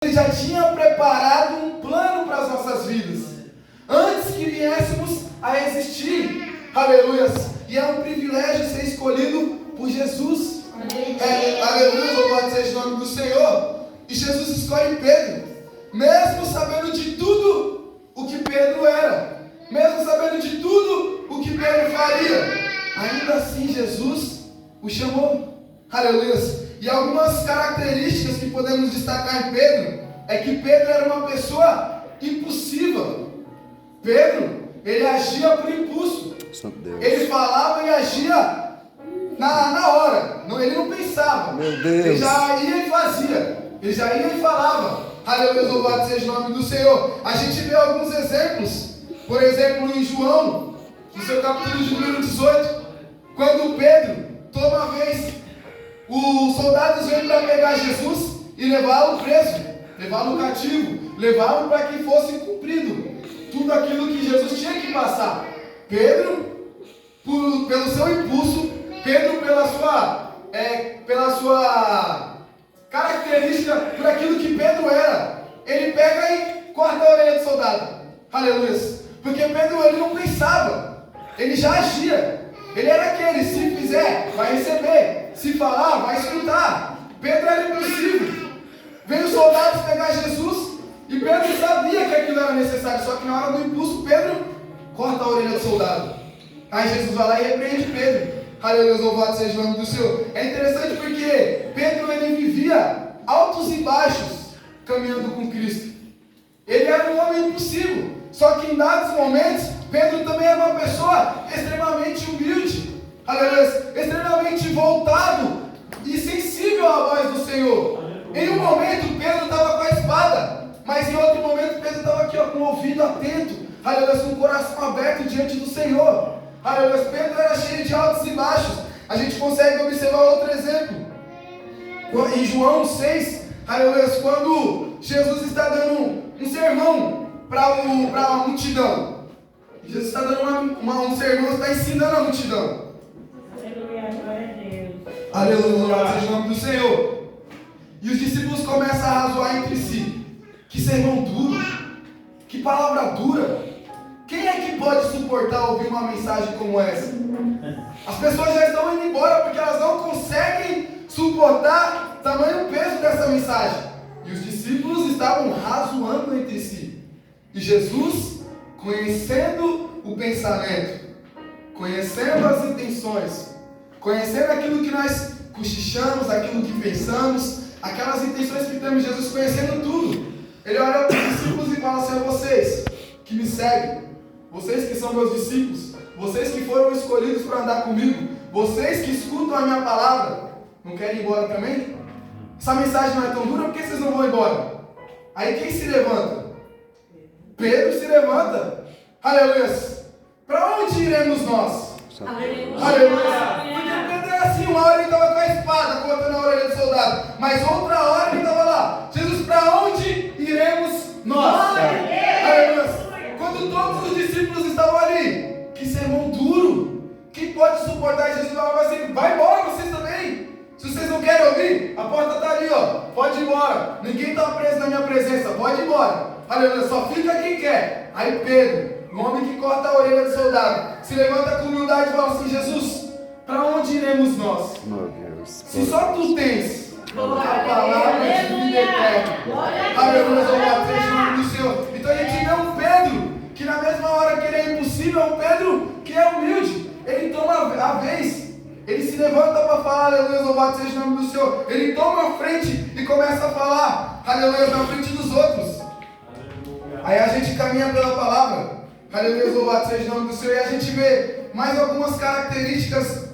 Ele já tinha preparado um plano para as nossas vidas, antes que viéssemos a existir. Aleluias. E é um privilégio ser escolhido por Jesus. Aleluia, louvado seja o nome do Senhor. E Jesus escolhe Pedro, mesmo sabendo de tudo o que Pedro era, mesmo sabendo de tudo o que Pedro faria, ainda assim Jesus o chamou. Aleluia. E algumas características que podemos destacar em Pedro é que Pedro era uma pessoa impulsiva. Pedro, ele agia por impulso. Ele falava e agia na hora. Ele não pensava. Meu Deus. Ele já ia e fazia. Ele já ia e falava. Aleluia, louvado seja o nome do Senhor. A gente vê alguns exemplos. Por exemplo, em João, no seu capítulo de número 18, quando Pedro, toda uma vez, os soldados vêm para pegar Jesus e levá-lo preso, levá-lo cativo, levá-lo para que fosse cumprido tudo aquilo que Jesus tinha que passar. Pedro, pelo seu impulso, Pedro pela sua característica, por aquilo que Pedro era, ele pega e corta a orelha do soldado. Aleluia. Porque Pedro, ele não pensava, ele já agia. Ele era aquele, se fizer, vai receber, se falar, vai escutar. Pedro era impulsivo. Veio os soldados pegar Jesus e Pedro sabia que aquilo era necessário, só que na hora do impulso, Pedro corta a orelha do soldado. Aí Jesus vai lá e repreende Pedro. Aleluia, louvado seja o nome do Senhor. É interessante porque Pedro, ele vivia altos e baixos caminhando com Cristo. Ele era um homem impulsivo, só que em dados momentos Pedro também era uma pessoa extremamente humilde, aleluia, extremamente voltado e sensível à voz do Senhor. Em um momento Pedro estava com a espada, mas em outro momento Pedro estava aqui, com o ouvido atento, aleluia, com o coração aberto diante do Senhor. Aleluia, Pedro era cheio de altos e baixos. A gente consegue observar outro exemplo em João 6, aleluia, quando Jesus está dando um sermão para a multidão. Jesus está dando um sermão, está ensinando a multidão. Aleluia, glória a Deus. Aleluia, glória seja o nome do Senhor. E os discípulos começam a razoar entre si. Que sermão duro, que palavra dura. Quem é que pode suportar ouvir uma mensagem como essa? As pessoas já estão indo embora porque elas não conseguem suportar tamanho peso dessa mensagem. E os discípulos estavam razoando entre si. E Jesus, conhecendo o pensamento, conhecendo as intenções, conhecendo aquilo que nós cochichamos, aquilo que pensamos, aquelas intenções que temos, Jesus conhecendo tudo, ele olha para os discípulos e fala assim: vocês que me seguem, vocês que são meus discípulos, vocês que foram escolhidos para andar comigo, vocês que escutam a minha palavra, não querem ir embora também? Essa mensagem não é tão dura, por que vocês não vão embora? Aí quem se levanta? Pedro se levanta. Aleluia. Para onde iremos nós? Aleluia. Aleluia. Porque Pedro era assim, uma hora ele estava com a espada cortando a orelha do soldado, mas outra hora ele estava lá: Jesus, para onde iremos nós? Aleluia. Quando todos os discípulos estavam ali, que sermão duro. Quem pode suportar? Jesus falava assim: vai embora vocês também. Se vocês não querem ouvir, a porta está ali, ó. Pode ir embora. Ninguém está preso na minha presença. Pode ir embora. Aleluia. Só fica quem quer. Aí Pedro, o homem que corta a orelha do soldado, se levanta com humildade e fala assim: Jesus, para onde iremos nós? Meu Deus. Se só tu tens a palavra de vida eterna. Aleluia. Louvado seja o nome do Senhor. Então a gente vê um Pedro que na mesma hora que ele é impossível, é um Pedro que é humilde. Ele toma a vez. Ele se levanta para falar: aleluia, louvado seja o nome do Senhor. Ele toma a frente e começa a falar: aleluia, na frente dos outros. Aí a gente caminha pela palavra, aleluia, louvado seja o nome do Senhor, e a gente vê mais algumas características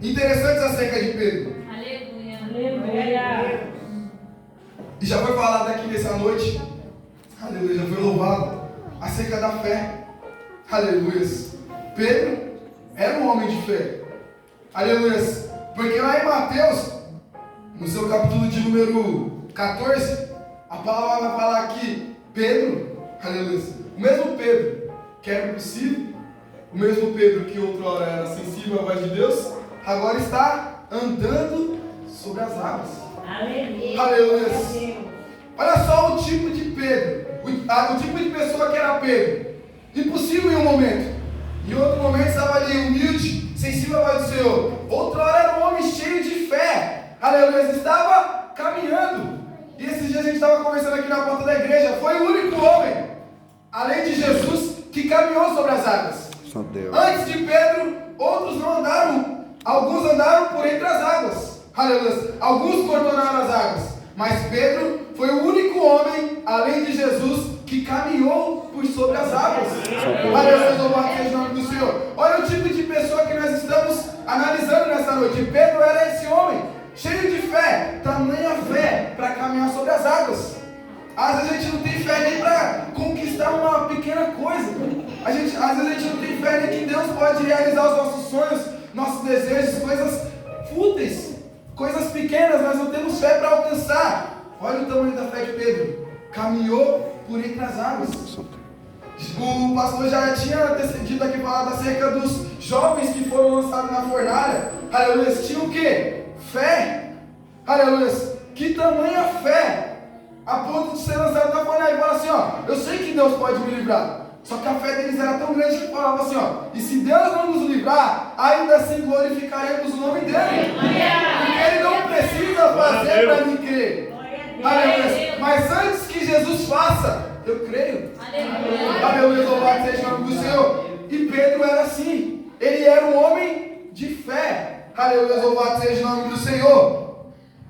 interessantes acerca de Pedro. Aleluia. Aleluia. E já foi falado aqui nessa noite, aleluia, já foi louvado, acerca da fé. Aleluia. Pedro era um homem de fé. Aleluia. Porque lá em Mateus, no seu capítulo de número 14, a palavra vai falar que Pedro, aleluia, o mesmo Pedro que era impossível, o mesmo Pedro que outrora era sensível à voz de Deus, agora está andando sobre as águas. Aleluia. Aleluia. Olha só o tipo de Pedro, o tipo de pessoa que era Pedro. Impossível em um momento. Em outro momento estava ali humilde, sensível à voz do Senhor. Outra hora era um homem cheio de fé. Aleluia, estava caminhando. E esses dias a gente estava conversando aqui na porta da igreja. Foi o único homem, além de Jesus, que caminhou sobre as águas. Antes de Pedro, outros não andaram. Alguns andaram por entre as águas. Aleluia. Alguns contornaram as águas. Mas Pedro foi o único homem, além de Jesus, que caminhou por sobre as águas. Aleluia, louvado seja o nome do Senhor. Olha o tipo de pessoa que nós estamos analisando nessa noite. Pedro era esse homem, cheio de fé, tamanha fé para caminhar sobre as águas. Às vezes a gente não tem fé nem para conquistar uma pequena coisa. Às vezes a gente não tem fé nem que Deus pode realizar os nossos sonhos, nossos desejos, coisas fúteis, coisas pequenas, nós não temos fé para alcançar. Olha o tamanho da fé de Pedro. Caminhou por entre as águas. O pastor já tinha decidido aqui falado acerca dos jovens que foram lançados na fornalha. Aleluia. Tinham o quê? Fé. Aleluia. Que tamanha fé, a ponto de ser lançado na fornalha. E fala assim, ó, eu sei que Deus pode me livrar. Só que a fé deles era tão grande que falava assim, ó, e se Deus não nos livrar, ainda assim glorificaremos o nome dele. Porque ele não precisa fazer para me crer. Aleluia. Mas antes que Jesus faça, eu creio. Aleluia, louvado seja o nome do Senhor. E Pedro era assim. Ele era um homem de fé. Aleluia, louvado seja o nome do Senhor.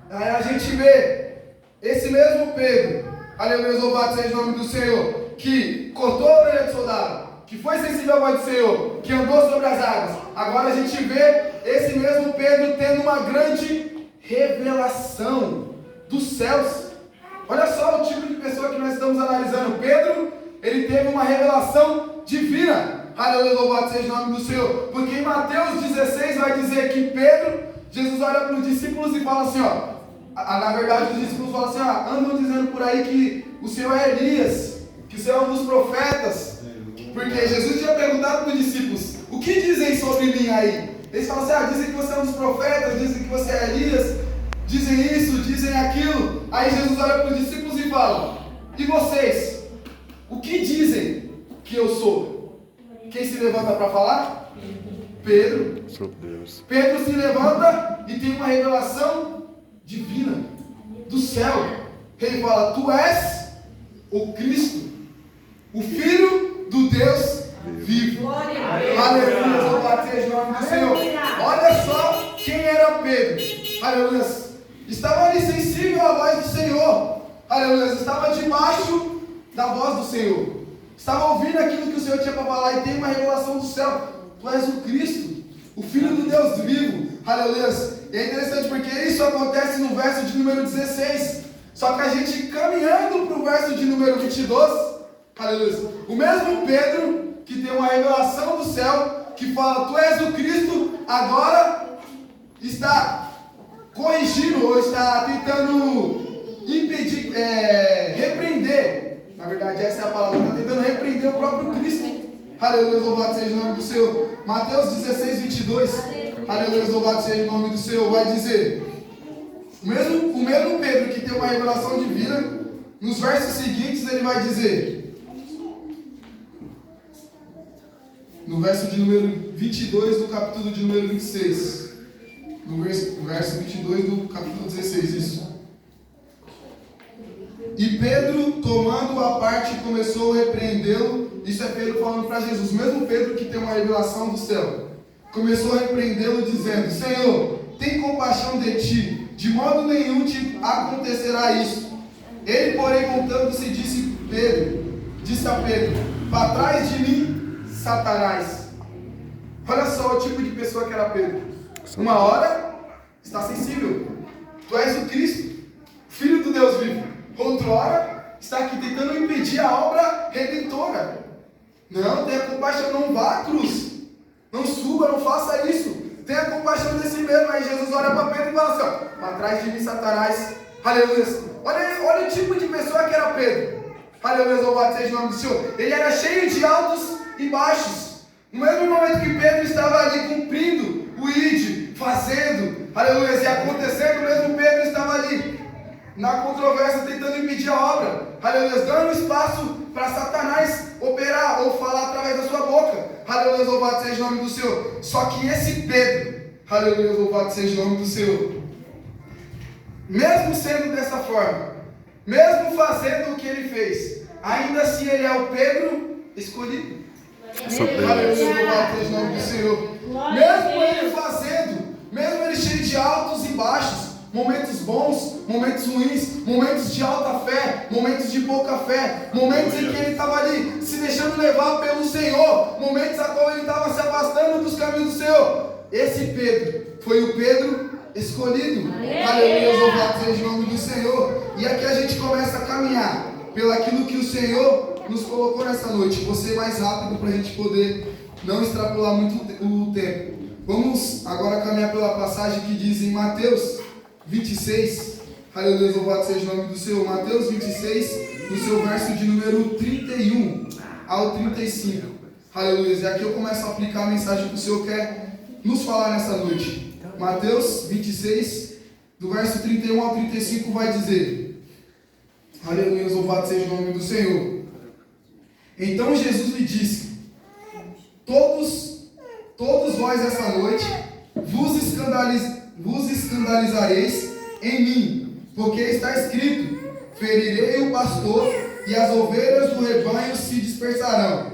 Aí a gente vê esse mesmo Pedro, aleluia, louvado seja o nome do Senhor, que cortou a orelha do soldado, que foi sensível à voz do Senhor, que andou sobre as águas. Agora a gente vê esse mesmo Pedro tendo uma grande revelação dos céus. Olha só o tipo de pessoa que nós estamos analisando. Pedro, ele teve uma revelação divina. Aleluia, louvado seja o nome do Senhor. Porque em Mateus 16 vai dizer que Pedro, Jesus olha para os discípulos e fala assim, ó. Na verdade os discípulos falam assim, ó, andam dizendo por aí que o Senhor é Elias, que o Senhor é um dos profetas. Porque Jesus tinha perguntado para os discípulos, o que dizem sobre mim aí? Eles falam assim, dizem que você é um dos profetas, dizem que você é Elias, dizem isso, dizem aquilo. Aí Jesus olha para os discípulos e fala, e vocês? O que dizem que eu sou? Quem se levanta para falar? Pedro. Pedro se levanta e tem uma revelação divina do céu. Ele fala, tu és o Cristo, o Filho do Deus vivo. Aleluia, louvado seja o nome do Senhor. Olha só quem era Pedro. Aleluia. Estava ali sensível à voz do Senhor. Aleluia. Estava debaixo da voz do Senhor. Estava ouvindo aquilo que o Senhor tinha para falar e tem uma revelação do céu. Tu és o Cristo, o Filho do Deus vivo. Aleluia. E é interessante porque isso acontece no verso de número 16. Só que a gente caminhando para o verso de número 22, aleluia, o mesmo Pedro que tem uma revelação do céu, que fala, tu és o Cristo, agora está corrigindo, ou está tentando impedir, repreender, na verdade essa é a palavra, está tentando repreender o próprio Cristo. Aleluia, louvado seja o nome do Senhor. Mateus 16, 22, aleluia, louvado seja o nome do Senhor, vai dizer, o mesmo Pedro que tem uma revelação divina, nos versos seguintes ele vai dizer, no verso de número 22 do capítulo de número 26, no verso 22 do capítulo 16, isso. E Pedro, tomando a parte, começou a repreendê-lo. Isso é Pedro falando para Jesus, mesmo Pedro que tem uma revelação do céu. Começou a repreendê-lo dizendo, Senhor, tem compaixão de ti, de modo nenhum te acontecerá isso. Ele, porém, voltando-se, disse a Pedro, para trás de mim, Satanás. Olha só o tipo de pessoa que era Pedro. Uma hora está sensível, tu és o Cristo, Filho do Deus vivo. Outra hora está aqui tentando impedir a obra redentora. Não, tenha compaixão, não vá à cruz, não suba, não faça isso, tenha compaixão de si mesmo. Aí Jesus olha para Pedro e fala assim, ó, para trás de mim, Satanás. Aleluia. Olha o tipo de pessoa que era Pedro. Aleluia, louvado seja o nome do Senhor. Ele era cheio de altos e baixos. No mesmo momento que Pedro estava ali cumprindo o id, fazendo, aleluia, e acontecendo, mesmo Pedro estava ali na controvérsia, tentando impedir a obra. Aleluia, dando espaço para Satanás operar ou falar através da sua boca. Aleluia, louvado seja o nome do Senhor. Só que esse Pedro, aleluia, louvado seja o nome do Senhor, mesmo sendo dessa forma, mesmo fazendo o que ele fez, ainda assim ele é o Pedro escolhido. Aleluia, louvado seja o nome do Senhor. Mesmo ele fazendo, mesmo ele cheio de altos e baixos, momentos bons, momentos ruins, momentos de alta fé, momentos de pouca fé, momentos em que ele estava ali se deixando levar pelo Senhor, momentos a qual ele estava se afastando dos caminhos do Senhor. Esse Pedro foi o Pedro escolhido. Aleluia, louvado seja o nome do Senhor. E aqui a gente começa a caminhar pelo aquilo que o Senhor nos colocou nessa noite. Vou ser mais rápido para a gente poder não extrapolar muito o tempo. Vamos agora caminhar pela passagem que diz em Mateus 26, aleluia, louvado seja o nome do Senhor. Mateus 26, no seu verso de número 31 ao 35. Aleluia, e aqui eu começo a aplicar a mensagem que o Senhor quer nos falar nessa noite. Mateus 26, do verso 31 ao 35 vai dizer: aleluia, louvado seja o nome do Senhor. Então Jesus lhe disse: Todos vós essa noite vos escandalizareis em mim, porque está escrito: ferirei o pastor e as ovelhas do rebanho se dispersarão.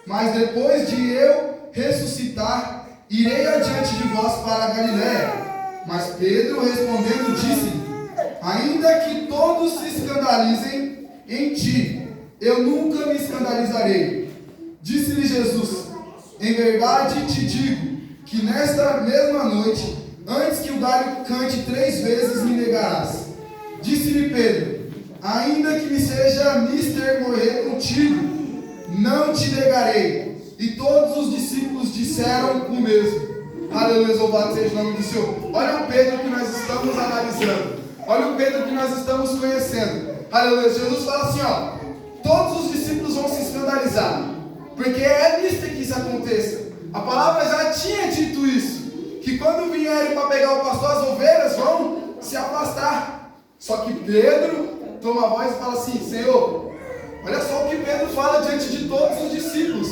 Mas depois de eu ressuscitar, irei adiante de vós para a Galiléia. Mas Pedro respondendo disse-lhe: ainda que todos se escandalizem em ti, eu nunca me escandalizarei. Disse-lhe Jesus: em verdade te digo que nesta mesma noite, antes que o galho cante 3 vezes, me negarás. Disse-lhe Pedro: ainda que me seja mister morrer contigo, não te negarei. E todos os discípulos disseram o mesmo. Aleluia, louvado seja o nome do Senhor. Olha o Pedro que nós estamos analisando. Olha o Pedro que nós estamos conhecendo. Aleluia, Jesus fala assim, ó: todos os discípulos vão se escandalizar, porque é mister que isso aconteça. A palavra já tinha dito isso, que quando vierem para pegar o pastor, as ovelhas vão se afastar. Só que Pedro toma a voz e fala assim: Senhor, olha só o que Pedro fala diante de todos os discípulos,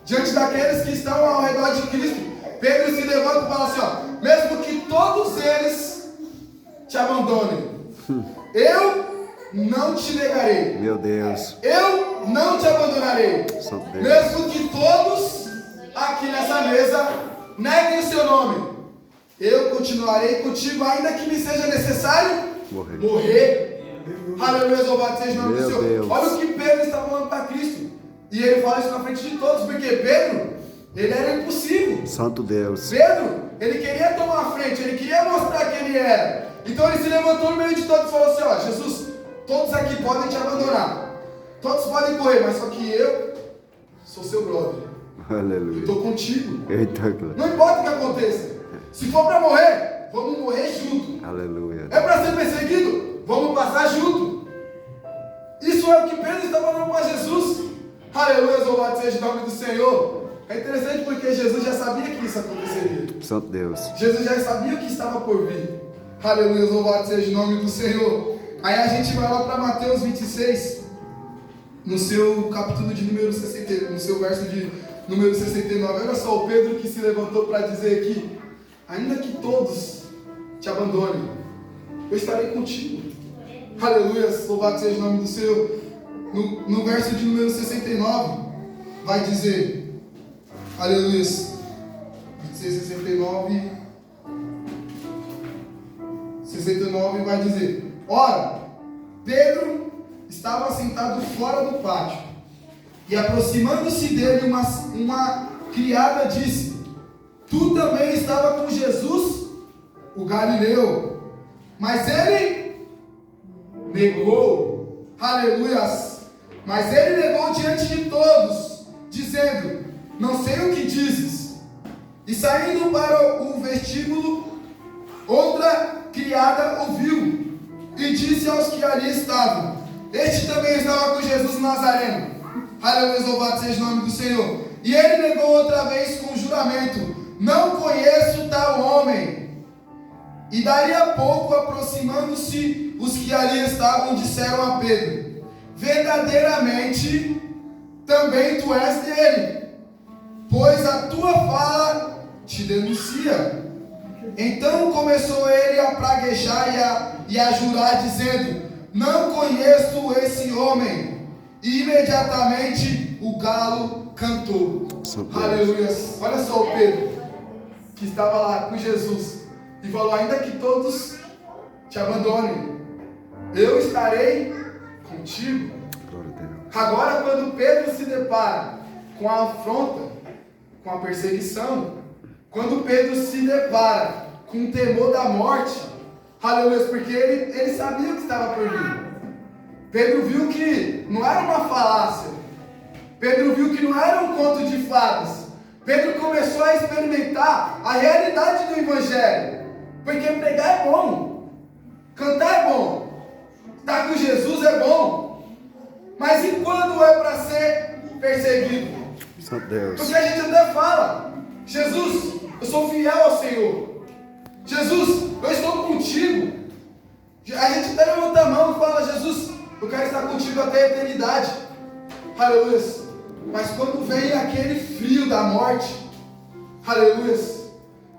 diante daqueles que estão ao redor de Cristo. Pedro se levanta e fala assim, ó: mesmo que todos eles te abandonem, eu não te negarei. Meu Deus. Eu não te abandonarei. Mesmo que todos aqui nessa mesa neguem o seu nome, eu continuarei contigo, ainda que me seja necessário morrer. Aleluia, louvado seja o nome do Senhor. Deus. Olha o que Pedro está falando para Cristo. E ele fala isso na frente de todos, porque Pedro, ele era impossível. Santo Deus. Pedro, ele queria tomar a frente, ele queria mostrar quem ele era. Então ele se levantou no meio de todos e falou assim: ó, Jesus, todos aqui podem te abandonar, todos podem correr, mas só que eu sou seu brother. Aleluia. Estou contigo. Eita, Não importa o que aconteça. Se for para morrer, vamos morrer junto. aleluia. É para ser perseguido? Vamos passar junto. Isso é o que Pedro está falando para Jesus. Aleluia, louvado seja o nome do Senhor. É interessante porque Jesus já sabia que isso aconteceria. Santo Deus. Jesus já sabia o que estava por vir. Aleluia, louvado seja o nome do Senhor. Aí a gente vai lá para Mateus 26, no seu capítulo de número 60, no seu verso de número 69. Olha só o Pedro que se levantou para dizer aqui: ainda que todos te abandonem, eu estarei contigo. Aleluia, louvado seja o nome do Senhor. No verso de número 69, vai dizer, aleluia, 26, 69 vai dizer: ora, Pedro estava sentado fora do pátio, e aproximando-se dele uma criada disse: tu também estava com Jesus, o Galileu. Mas ele negou. Aleluias. Mas ele negou diante de todos, dizendo: não sei o que dizes. E saindo para o vestíbulo, outra criada ouviu e disse aos que ali estavam: este também estava com Jesus Nazareno. Aleluia, louvado seja o nome do Senhor. E ele negou outra vez com juramento: não conheço tal homem. E daí a pouco, aproximando-se os que ali estavam, disseram a Pedro: verdadeiramente também tu és dele, pois a tua fala te denuncia. Então começou ele a praguejar e a jurar, dizendo: não conheço esse homem. E imediatamente o galo cantou. Aleluia. Olha só o Pedro, que estava lá com Jesus, e falou: ainda que todos te abandonem, eu estarei contigo. Agora, quando Pedro se depara com a afronta, com a perseguição, quando Pedro se depara com o temor da morte, aleluia, porque ele sabia o que estava por vir. Pedro viu que não era uma falácia. Pedro viu que não era um conto de fadas. Pedro começou a experimentar a realidade do Evangelho. Porque pregar é bom, cantar é bom, estar com Jesus é bom. Mas e quando é para ser perseguido? Porque a gente até fala: Jesus, eu sou fiel ao Senhor. Jesus, eu estou contigo. A gente até levanta a mão e fala: Jesus, eu quero estar contigo até a eternidade. Aleluia. Mas quando vem aquele frio da morte, aleluia,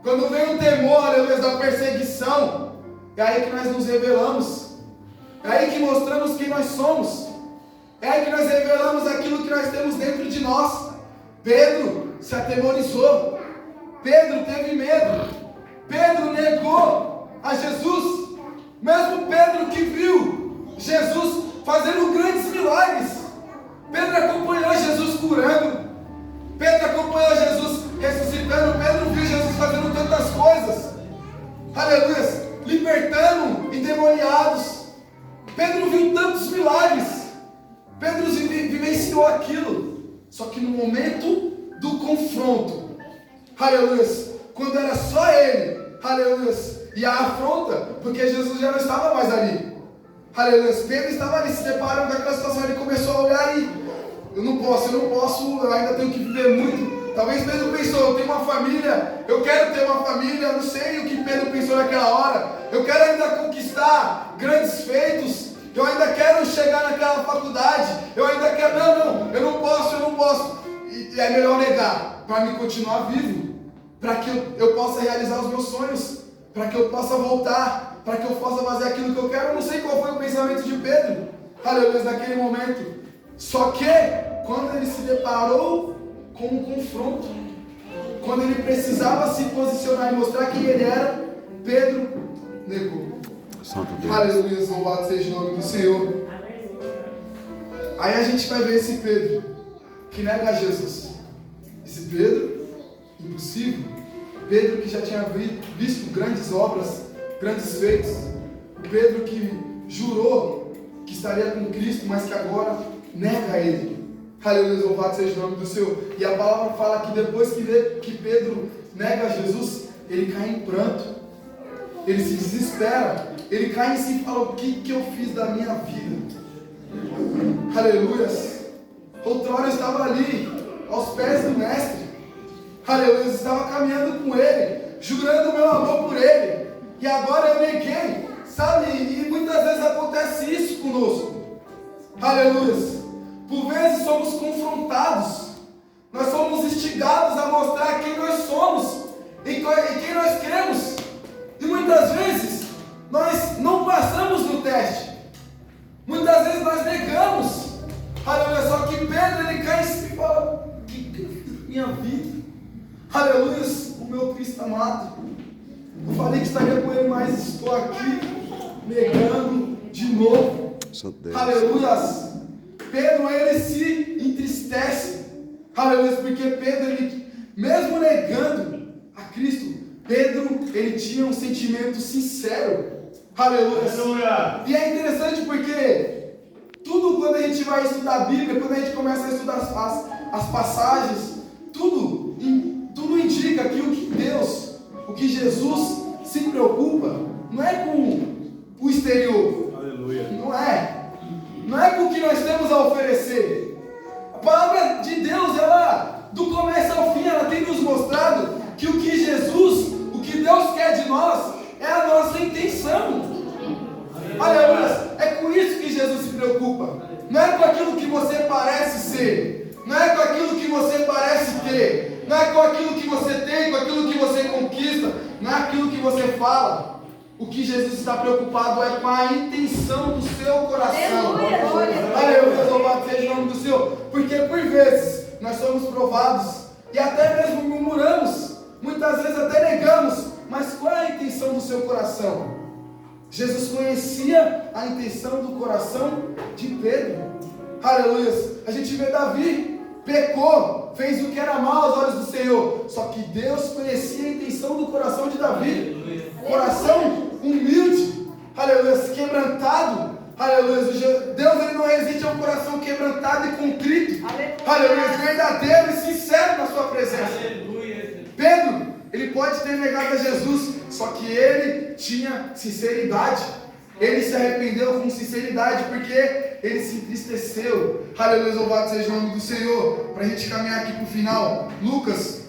quando vem o temor, aleluia, da perseguição, é aí que nós nos revelamos. É aí que mostramos quem nós somos. É aí que nós revelamos aquilo que nós temos dentro de nós. Pedro se atemorizou. Pedro teve medo. Pedro negou a Jesus. Mesmo Pedro que viu Jesus fazendo grandes milagres. Pedro acompanhou Jesus curando. Pedro acompanhou Jesus ressuscitando. Pedro viu Jesus fazendo tantas coisas. Aleluia. Libertando endemoniados. Pedro viu tantos milagres. Pedro vivenciou aquilo. Só que no momento do confronto, aleluia, quando era só ele, aleluia, e a afronta, porque Jesus já não estava mais ali. Aleluia, Pedro estava ali se deparando com aquela situação. Ele começou a olhar e eu não posso, eu ainda tenho que viver muito. Talvez Pedro pensou: eu tenho uma família, eu quero ter uma família. Eu não sei o que Pedro pensou naquela hora. Eu quero ainda conquistar grandes feitos. Eu ainda quero chegar naquela faculdade. Eu ainda quero, não, eu não posso. E é melhor negar, para me continuar vivo, para que eu possa realizar os meus sonhos, para que eu possa voltar, para que eu possa fazer aquilo que eu quero. Eu não sei qual foi o pensamento de Pedro, aleluia, naquele momento. Só que, quando ele se deparou com um confronto, quando ele precisava se posicionar e mostrar quem ele era, Pedro negou. Aleluia, louvado seja o nome do Senhor. Aí a gente vai ver esse Pedro que nega Jesus. Esse Pedro impossível. Pedro que já tinha visto grandes obras, grandes feitos. O Pedro que jurou que estaria com Cristo, mas que agora nega ele. Aleluia, louvado seja o nome do Senhor. E a palavra fala que depois que Pedro nega Jesus, ele cai em pranto. Ele se desespera. Ele cai em si e fala: o que eu fiz da minha vida? Aleluia. Outrora eu estava ali, aos pés do Mestre. Aleluia, eu estava caminhando com Ele, jurando o meu amor por Ele. E agora eu neguei, sabe? E muitas vezes acontece isso conosco. Aleluia. Por vezes somos confrontados. Nós somos instigados a mostrar quem nós somos, em quem nós cremos. E muitas vezes nós não passamos no teste. Muitas vezes nós negamos. Aleluia, só que Pedro ele cai em si e fala: o que eu fiz da minha vida? Aleluia, o meu Cristo amado. Eu falei que estaria com ele, mas estou aqui negando de novo. Aleluia. Pedro ele se entristece. Aleluia, porque Pedro ele, mesmo negando a Cristo, Pedro ele tinha um sentimento sincero. Aleluia. E é interessante porque tudo quando a gente vai estudar a Bíblia, quando a gente começa a estudar as passagens, tudo indica que o que Jesus se preocupa, não é com o exterior. Aleluia. Não é com o que nós temos a oferecer. A palavra de Deus, ela, do começo ao fim, ela tem nos mostrado que o que Deus quer de nós é a nossa intenção. Aleluia. É com isso que Jesus se preocupa. Não é com aquilo que você parece ser. Não é com aquilo que você parece ter. Não é com aquilo que você tem, com aquilo que você conquista. Não é aquilo que você fala. O que Jesus está preocupado é com a intenção do seu coração. Aleluia, louvado seja o nome do Senhor. Porque por vezes nós somos provados e até mesmo murmuramos. Muitas vezes até negamos. Mas qual é a intenção do seu coração? Jesus conhecia a intenção do coração de Pedro. Aleluia. A gente vê Davi, pecou, fez o que era mal aos olhos do Senhor. Só que Deus conhecia a intenção do coração de Davi. Coração humilde, aleluia, quebrantado. Aleluia. Deus ele não resiste a um coração quebrantado e contrito. Aleluia. Verdadeiro e sincero na sua presença. Pedro, ele pode ter negado a Jesus, só que ele tinha sinceridade. Ele se arrependeu com sinceridade, porque ele se entristeceu. Aleluia, louvado seja o nome do Senhor. Para a gente caminhar aqui para o final, Lucas,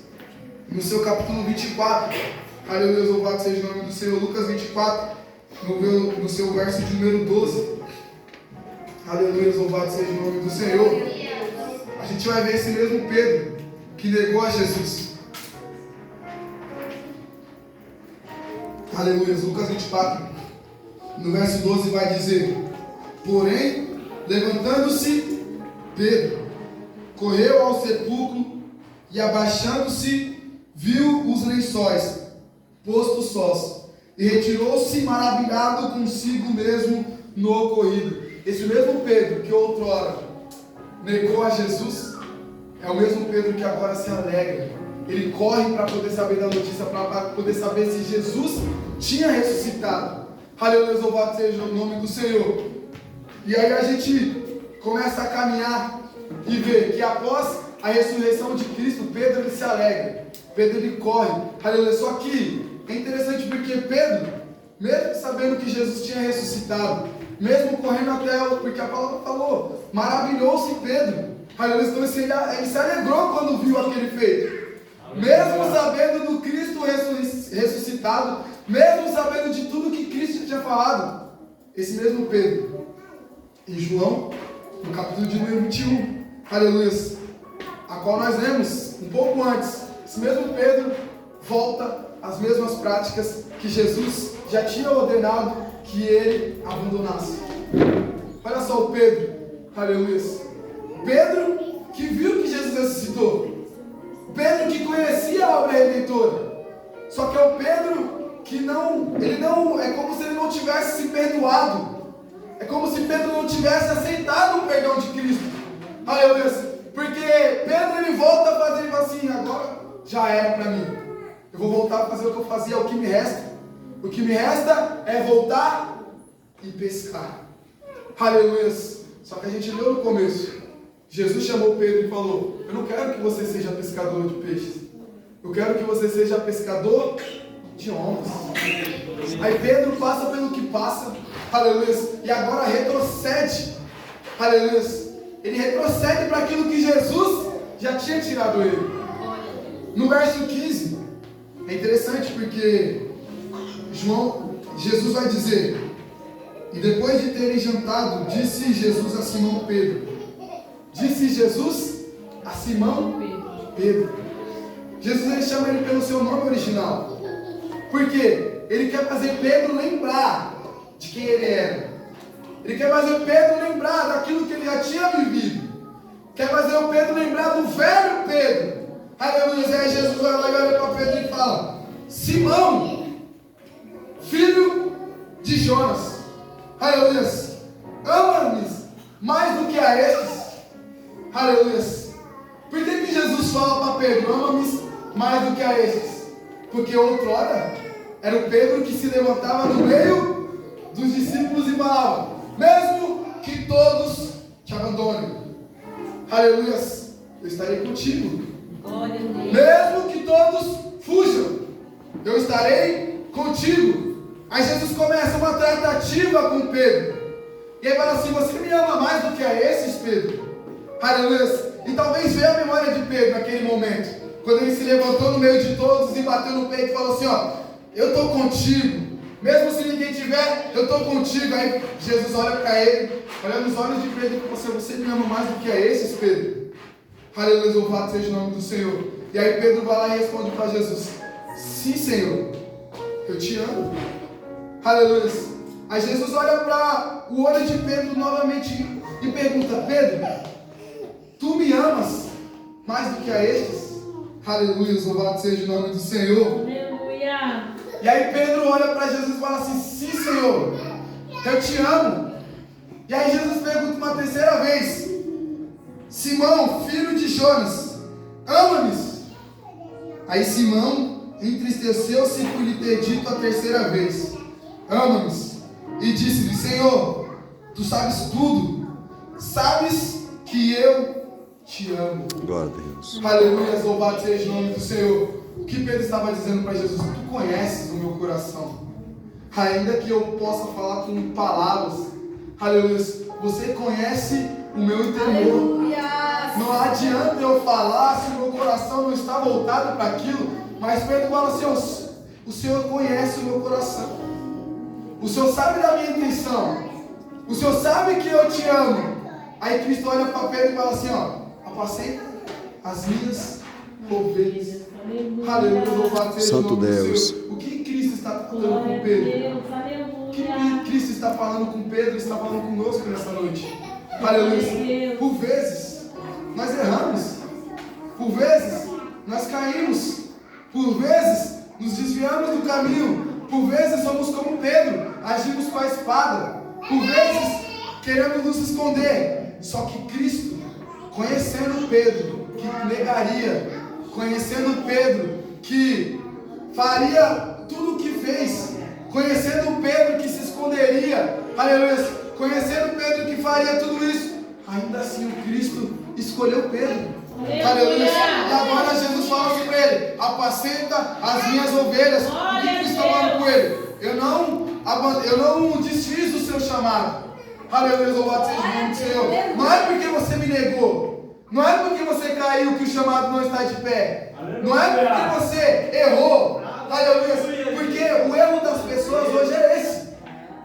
no seu capítulo 24. Aleluia, louvado seja o nome do Senhor. Lucas 24, no seu verso de número 12. Aleluia, louvado seja o nome do Senhor. A gente vai ver esse mesmo Pedro que negou a Jesus. Aleluia, Lucas 24, no verso 12 vai dizer: porém, levantando-se, Pedro correu ao sepulcro e abaixando-se, viu os lençóis postos sós, e retirou-se maravilhado consigo mesmo no ocorrido. Esse mesmo Pedro que outrora negou a Jesus, é o mesmo Pedro que agora se alegra. Ele corre para poder saber da notícia, para poder saber se Jesus tinha ressuscitado. Aleluia, louvado seja o nome do Senhor. E aí a gente começa a caminhar e ver que após a ressurreição de Cristo, Pedro ele se alegra. Pedro ele corre. Aleluia. Só que é interessante porque Pedro, mesmo sabendo que Jesus tinha ressuscitado, mesmo correndo até porque a palavra falou, maravilhou-se Pedro. Aleluia. Então ele se alegrou quando viu aquele feito. Mesmo sabendo do Cristo ressuscitado, mesmo sabendo de tudo que Cristo tinha falado, esse mesmo Pedro, em João, no capítulo de número 21, aleluia, a qual nós lemos um pouco antes, esse mesmo Pedro volta às mesmas práticas que Jesus já tinha ordenado que ele abandonasse. Olha só o Pedro, aleluia, Pedro que viu que Jesus ressuscitou, Pedro que conhecia a obra redentora, só que é o Pedro que é como se ele não tivesse se perdoado, é como se Pedro não tivesse aceitado o perdão de Cristo, aleluia, porque Pedro ele volta a fazer, ele fala assim, agora já era para mim, eu vou voltar a fazer o que eu fazia, é o que me resta é voltar e pescar, aleluia, só que a gente leu no começo, Jesus chamou Pedro e falou: eu não quero que você seja pescador de peixes, eu quero que você seja pescador de homens. Aí Pedro passa pelo que passa, aleluia, e agora retrocede, aleluia, ele retrocede para aquilo que Jesus já tinha tirado ele. No verso 15, é interessante porque Jesus vai dizer: e depois de terem jantado, disse Jesus a Simão Pedro. Disse Jesus a Simão Pedro. Jesus ele chama ele pelo seu nome original. Por quê? Ele quer fazer Pedro lembrar de quem ele era. Ele quer fazer Pedro lembrar daquilo que ele já tinha vivido. Quer fazer o Pedro lembrar do velho Pedro. Aleluia. E aí Jesus vai lá e olha para Pedro e fala: Simão, filho de Jonas, aleluia, ama-me mais do que a estes. Aleluia. Por que Jesus fala para Pedro: ama-me mais do que a estes? Porque outrora era o Pedro que se levantava no meio dos discípulos e falava: mesmo que todos te abandonem, aleluia, eu estarei contigo. Mesmo que todos fujam, eu estarei contigo. Aí Jesus começa uma tratativa com Pedro. E aí fala assim: você me ama mais do que a esses, Pedro? Aleluia. E talvez veja a memória de Pedro naquele momento, quando ele se levantou no meio de todos e bateu no peito e falou assim: ó, eu estou contigo, Mesmo se ninguém tiver, eu estou contigo. Aí Jesus olha para ele, olha nos olhos de Pedro e fala: você me ama mais do que a esses, Pedro? Aleluia, louvado seja o nome do Senhor. E aí Pedro vai lá e responde para Jesus: sim, Senhor, eu te amo. Aleluia. Aí Jesus olha para o olho de Pedro novamente e pergunta: Pedro, tu me amas mais do que a estes? Aleluia, louvado seja o nome do Senhor. Aleluia. E aí Pedro olha para Jesus e fala assim: sim, Senhor, eu te amo. E aí Jesus pergunta uma terceira vez: Simão, filho de Jonas, ama-me? Aí Simão entristeceu-se por lhe ter dito a terceira vez: ama-me. E disse-lhe: Senhor, tu sabes tudo, sabes que eu te amo. Glória a Deus. Aleluia, louvado seja o nome do Senhor. O que Pedro estava dizendo para Jesus: tu conheces o meu coração. Ainda que eu possa falar com palavras, aleluia, você conhece o meu interior. Não adianta eu falar se o meu coração não está voltado para aquilo. Mas Pedro fala assim: o Senhor conhece o meu coração. O Senhor sabe da minha intenção. O Senhor sabe que eu te amo. Aí Cristo olha para Pedro e fala assim: apacenta as minhas ovelhas. Aleluia, louvado seja o Santo nome do Deus. Senhor. O que Cristo está falando com Pedro? O que Cristo está falando com Pedro, está falando conosco nessa noite. Aleluia. Por vezes nós erramos, por vezes nós caímos, por vezes nos desviamos do caminho, por vezes somos como Pedro, agimos com a espada, por vezes queremos nos esconder. Só que Cristo, conhecendo Pedro que negaria, conhecendo Pedro que faria tudo o que fez, conhecendo Pedro que se esconderia, aleluia, conhecendo Pedro que faria tudo isso, ainda assim o Cristo escolheu Pedro, aleluia. E agora Jesus fala assim para ele: apacenta as minhas ovelhas. O que Cristo está falando com ele? Eu não desfiz o seu chamado, aleluia, louvado seja o nome do Senhor. Não é porque você me negou, não é porque você caiu que o chamado não está de pé, não é porque você errou, aleluia, porque o erro das pessoas hoje é esse: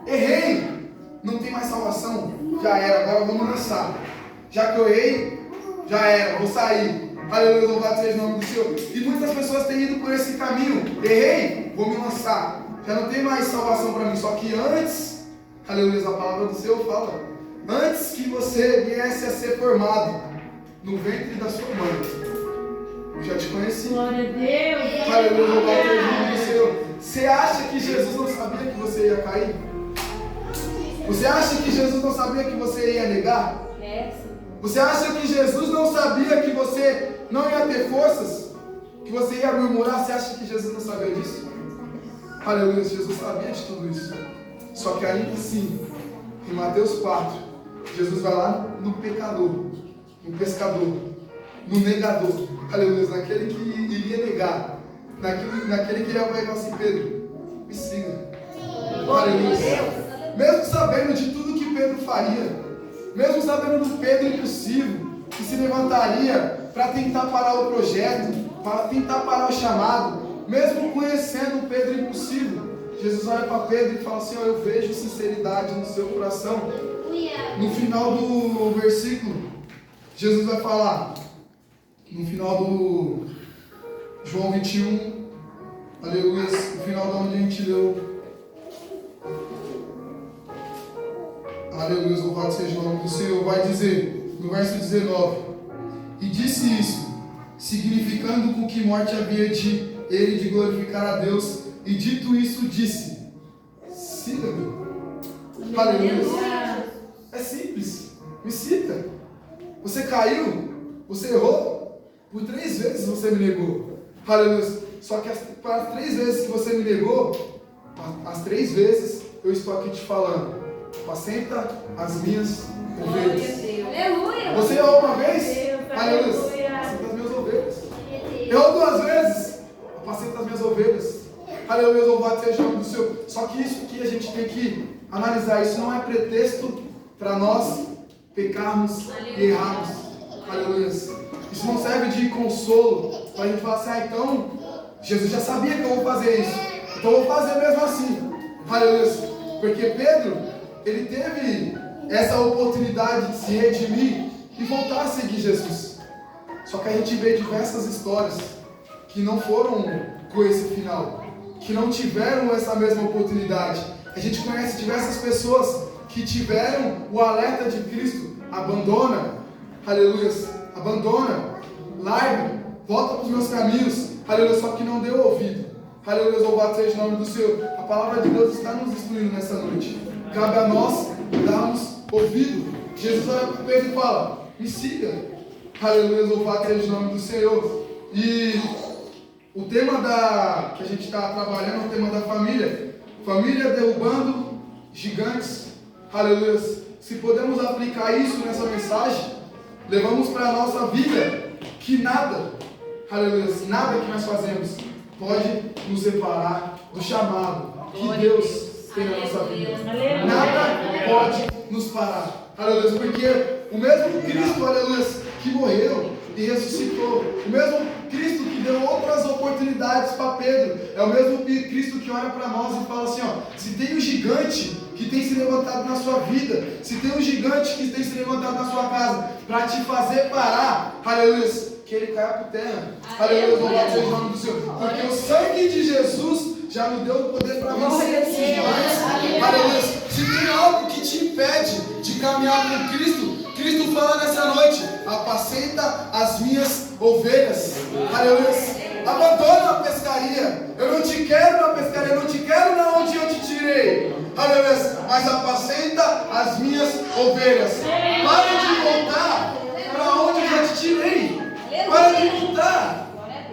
errei, não tem mais salvação, já era, agora vamos lançar. Já que eu errei, já era, vou sair. Aleluia, louvado seja o nome do Senhor. E muitas pessoas têm ido por esse caminho: errei, vou me lançar, já não tem mais salvação para mim. Só que antes, aleluia, a palavra do Senhor fala: antes que você viesse a ser formado no ventre da sua mãe, eu já te conheci. Glória a Deus. Aleluia, louvado seja o nome do Senhor. Você acha que Jesus não sabia que você ia cair? Você acha que Jesus não sabia que você ia negar? Você acha que Jesus não sabia que você não ia ter forças? Que você ia murmurar? Você acha que Jesus não sabia disso? Aleluia, Jesus sabia de tudo isso. Só que ainda assim, em Mateus 4, Jesus vai lá no pecador, no pescador, no negador. Aleluia, naquele que iria negar, naquele que ia pegar assim: Pedro, me siga. Aleluia. Mesmo sabendo de tudo que Pedro faria, mesmo sabendo do Pedro impossível, que se levantaria para tentar parar o projeto, para tentar parar o chamado, mesmo conhecendo o Pedro impossível, Jesus olha para Pedro e fala assim: eu vejo sinceridade no seu coração. No final do versículo, Jesus vai falar, no final do João 21, aleluia, no final de onde a gente leu, aleluia, louvado seja o nome do Senhor, vai dizer, no verso 19: e disse isso, significando com que morte havia de ele de glorificar a Deus, e dito isso disse: siga-me. Aleluia. É simples, me siga. Você caiu, você errou, por 3 vezes você me negou. Aleluia. Só que para as 3 vezes que você me negou, as 3 vezes eu estou aqui te falando: apacenta as minhas ovelhas. Aleluia. Você errou uma vez? Aleluia. Apacenta as minhas ovelhas. Errou 2 vezes? Apacenta as minhas ovelhas. Aleluia, louvado seja o nome do Senhor. Só que isso que a gente tem que analisar, isso não é pretexto para nós pecarmos e errarmos. Aleluia. Isso não serve de consolo para a gente falar assim: então Jesus já sabia que eu vou fazer isso, então eu vou fazer mesmo assim. Aleluia. Porque Pedro, ele teve essa oportunidade de se redimir e voltar a seguir Jesus. Só que a gente vê diversas histórias que não foram com esse final, que não tiveram essa mesma oportunidade. A gente conhece diversas pessoas que tiveram o alerta de Cristo: abandona, aleluia, abandona, larga, volta para os meus caminhos, aleluia, só que não deu ouvido. Aleluia, louvado seja o nome do Senhor. A palavra de Deus está nos instruindo nessa noite. Cabe a nós darmos ouvido. Jesus olha para Pedro e fala: me siga. Aleluia, louvado seja o nome do Senhor. E o tema que a gente está trabalhando é o tema da família. Família derrubando gigantes. Aleluia. Se podemos aplicar isso nessa mensagem, levamos para a nossa vida que nada, aleluia, nada que nós fazemos pode nos separar do chamado que Deus tem na nossa vida. Nada pode nos parar. Aleluia. Porque o mesmo Cristo, aleluia, que morreu e ressuscitou, o mesmo Cristo que deu outras oportunidades para Pedro, é o mesmo Cristo que olha para nós e fala assim: ó, se tem um gigante que tem se levantado na sua vida, se tem um gigante que tem se levantado na sua casa para te fazer parar, aleluia, que ele caia por terra. Aleluia, louvado seja o nome do Senhor. Porque o sangue de Jesus já nos deu o poder para vencer esses gigantes. Aleluia. Se tem algo que te impede de caminhar com Cristo, Cristo fala nessa noite: apacenta as minhas ovelhas. Aleluia. Abandona a pescaria. Eu não te quero na pescaria, eu não te quero na onde eu te tirei. Aleluia. Mas apacenta as minhas ovelhas. Para de voltar para onde eu já te tirei. Para de voltar.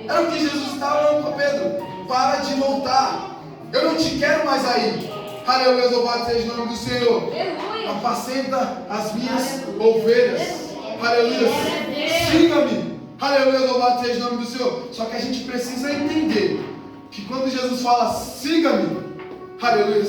Era o que Jesus estava falando para Pedro: para de voltar. Eu não te quero mais aí. Aleluia, louvado seja o nome do Senhor. Apacenta as minhas ovelhas. Aleluia. Siga-me. Aleluia, louvado seja o nome do Senhor. Só que a gente precisa entender que quando Jesus fala siga-me, aleluia,